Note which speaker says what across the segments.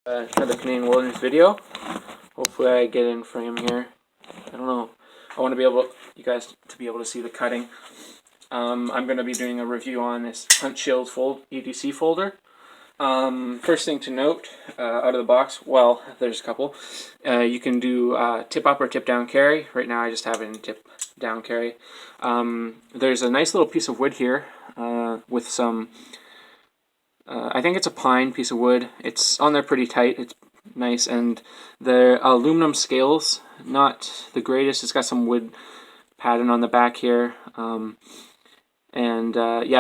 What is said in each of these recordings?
Speaker 1: Another Canadian Wilderness video. Hopefully I get in frame here. I don't know. I want to be able, you guys to be able to see the cutting. I'm going to be doing a review on this Huntshield EDC folder. First thing to note, out of the box, well, there's a couple. You can do tip up or tip down carry. Right now I just have it in tip down carry. There's a nice little piece of wood here with some, I think it's a pine piece of wood. It's on there pretty tight. It's nice, and the aluminum scales, not the greatest. It's got some wood pattern on the back here. Yeah,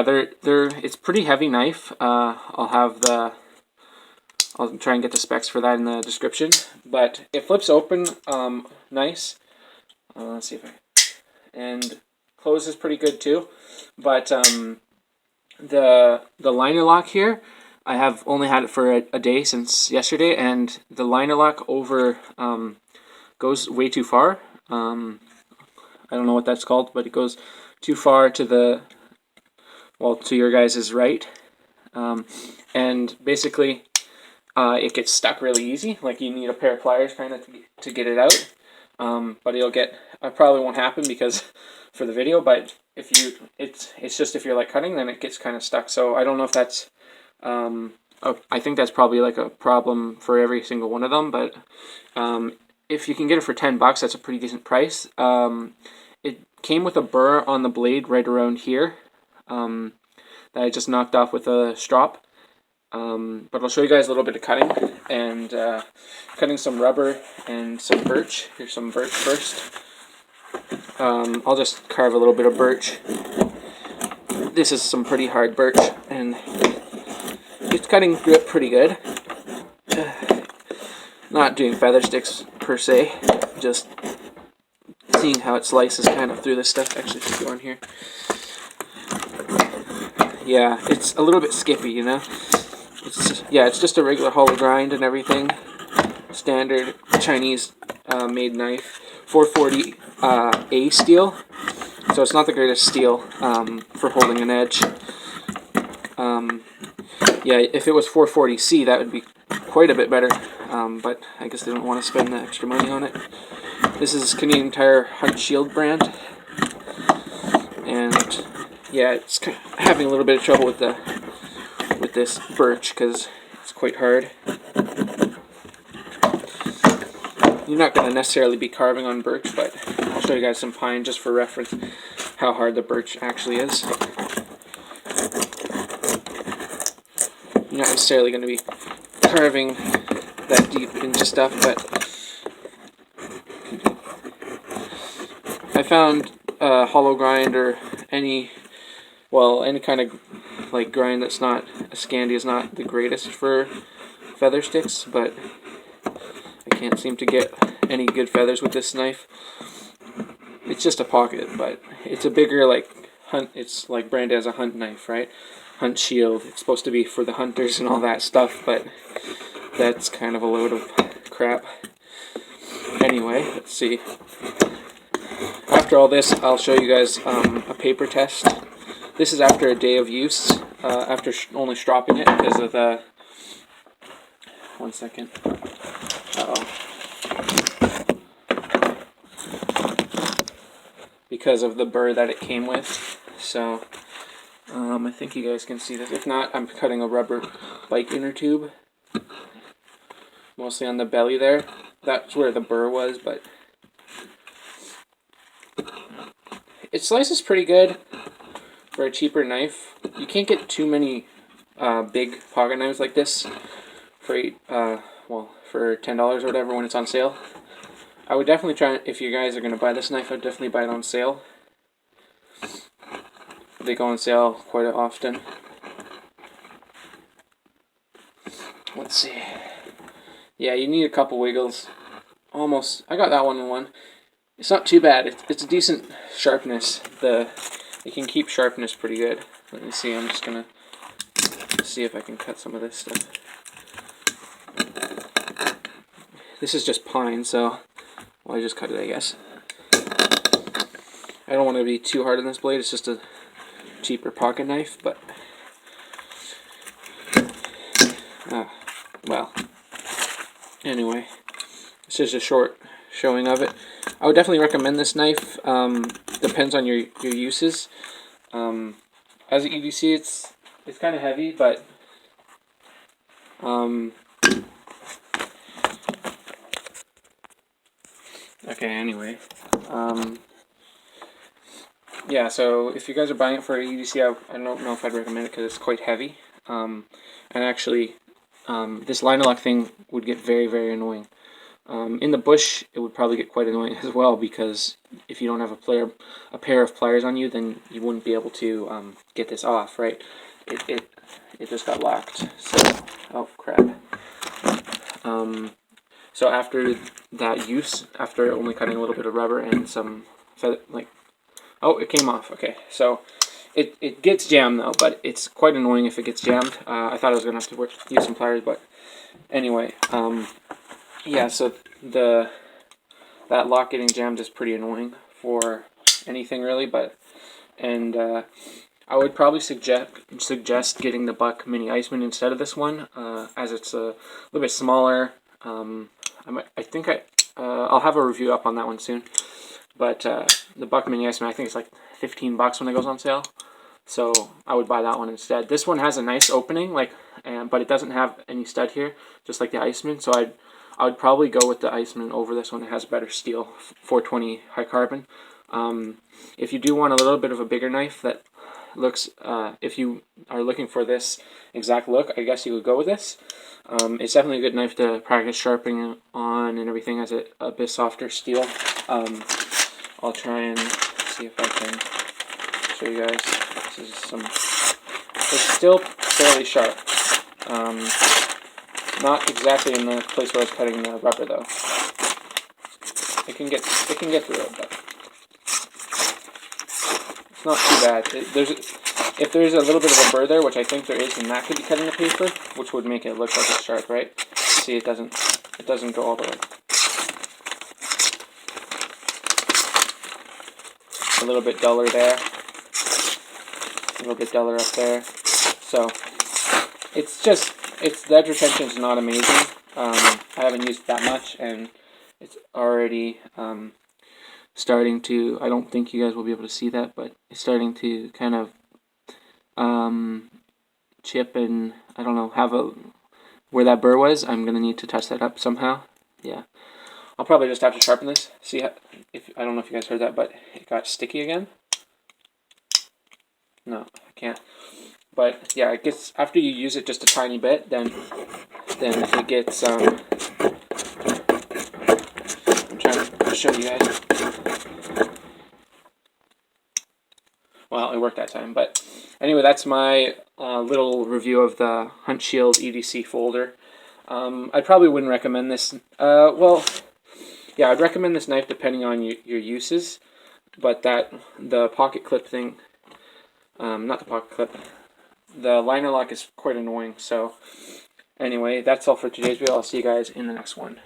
Speaker 1: it's pretty heavy knife. I'll try and get the specs for that in the description. But it flips open nice. Let's see if and closes pretty good too. But the liner lock here, I have only had it for a day since yesterday, and the liner lock over goes way too far. I don't know what that's called, but it goes too far to the, well, to your guys' right, and basically it gets stuck really easy. Like, you need a pair of pliers kind of to get it out. But it probably won't happen because for the video, but it's just if you're like cutting, then it gets kind of stuck. So I don't know if that's I think that's probably like a problem for every single one of them, but if you can get it for $10, that's a pretty decent price. It came with a burr on the blade right around here that I just knocked off with a strop. But I'll show you guys a little bit of cutting, and cutting some rubber and some birch. Here's some birch first. I'll just carve a little bit of birch. This is some pretty hard birch, and it's cutting grip pretty good. Not doing feather sticks per se, just seeing how it slices kind of through this stuff. Actually, should go on here. Yeah, it's a little bit skippy, you know. It's just a regular hollow grind and everything. Standard Chinese made knife. 440 A steel. So it's not the greatest steel for holding an edge. Yeah, if it was 440C, that would be quite a bit better. But I guess they don't want to spend the extra money on it. This is Canadian Tire Huntshield brand. And yeah, it's having a little bit of trouble with this birch because it's quite hard. You're not going to necessarily be carving on birch, but I'll show you guys some pine just for reference how hard the birch actually is. You're not necessarily going to be carving that deep into stuff, but I found hollow grind or any kind of like grind that's not a Scandi is not the greatest for feather sticks, but I can't seem to get any good feathers with this knife. It's just a pocket, but it's a bigger, like, it's like branded as a hunt knife, right? Huntshield. It's supposed to be for the hunters and all that stuff, but that's kind of a load of crap. Anyway, let's see. After all this, I'll show you guys a paper test. This is after a day of use, after only stropping it because of the... One second. Uh-oh. Because of the burr that it came with. So, I think you guys can see this. If not, I'm cutting a rubber bike inner tube. Mostly on the belly there. That's where the burr was, but... It slices pretty good for a cheaper knife. You can't get too many big pocket knives like this for for $10 or whatever when it's on sale. I would definitely try, if you guys are going to buy this knife, I'd definitely buy it on sale. They go on sale quite often. Let's see. Yeah, you need a couple wiggles. Almost. I got that one in one. It's not too bad. It's a decent sharpness. It can keep sharpness pretty good. Let me see. I'm just going to see if I can cut some of this stuff. This is just pine, so I just cut it, I guess. I don't want to be too hard on this blade. It's just a cheaper pocket knife, but well, anyway, this is a short showing of it. I would definitely recommend this knife. Depends on your uses. As an EDC, it's kind of heavy, but okay. Anyway, yeah. So if you guys are buying it for an EDC, I don't know if I'd recommend it because it's quite heavy. And actually, this liner lock thing would get very, very annoying. In the bush, it would probably get quite annoying as well, because if you don't have a pair of pliers on you, then you wouldn't be able to get this off, right? It just got locked. So, oh crap. So after that use, after only cutting a little bit of rubber and some feather, oh, it came off. Okay, so it gets jammed though, but it's quite annoying if it gets jammed. I thought I was gonna have to use some pliers, but anyway, yeah. So that lock getting jammed is pretty annoying for anything really, I would probably suggest getting the Buck Mini Iceman instead of this one, as it's a little bit smaller. I'll have a review up on that one soon. But the Buck Mini Iceman, I think it's like $15 when it goes on sale. So I would buy that one instead. This one has a nice opening, but it doesn't have any stud here, just like the Iceman. So I would probably go with the Iceman over this one. It has better steel, 420 high carbon. If you do want a little bit of a bigger knife that looks, if you are looking for this exact look, I guess you would go with this. It's definitely a good knife to practice sharpening on and everything, as a bit softer steel. I'll try and see if I can show you guys. This is it's still fairly sharp. Not exactly in the place where I was cutting the rubber though. It can get through it, but it's not too bad. If there's a little bit of a burr there, which I think there is, then that could be cutting the paper, which would make it look like it's sharp, right? See, it doesn't go all the way. A little bit duller there, a little bit duller up there. So the edge retention is not amazing. I haven't used it that much, and it's already starting to, I don't think you guys will be able to see that, but it's starting to kind of chip, and I don't know, where that burr was. I'm gonna need to touch that up somehow. Yeah, I'll probably just have to sharpen this. See I don't know if you guys heard that, but it got sticky again. No, I can't. But yeah, it gets, after you use it just a tiny bit, then it gets I'm trying to show you guys. Well, it worked that time, but anyway, that's my little review of the Huntshield EDC folder. I probably wouldn't recommend this. Well, yeah, I'd recommend this knife depending on your uses, but the pocket clip thing, not the pocket clip, the liner lock is quite annoying. So anyway, that's all for today's video. I'll see you guys in the next one.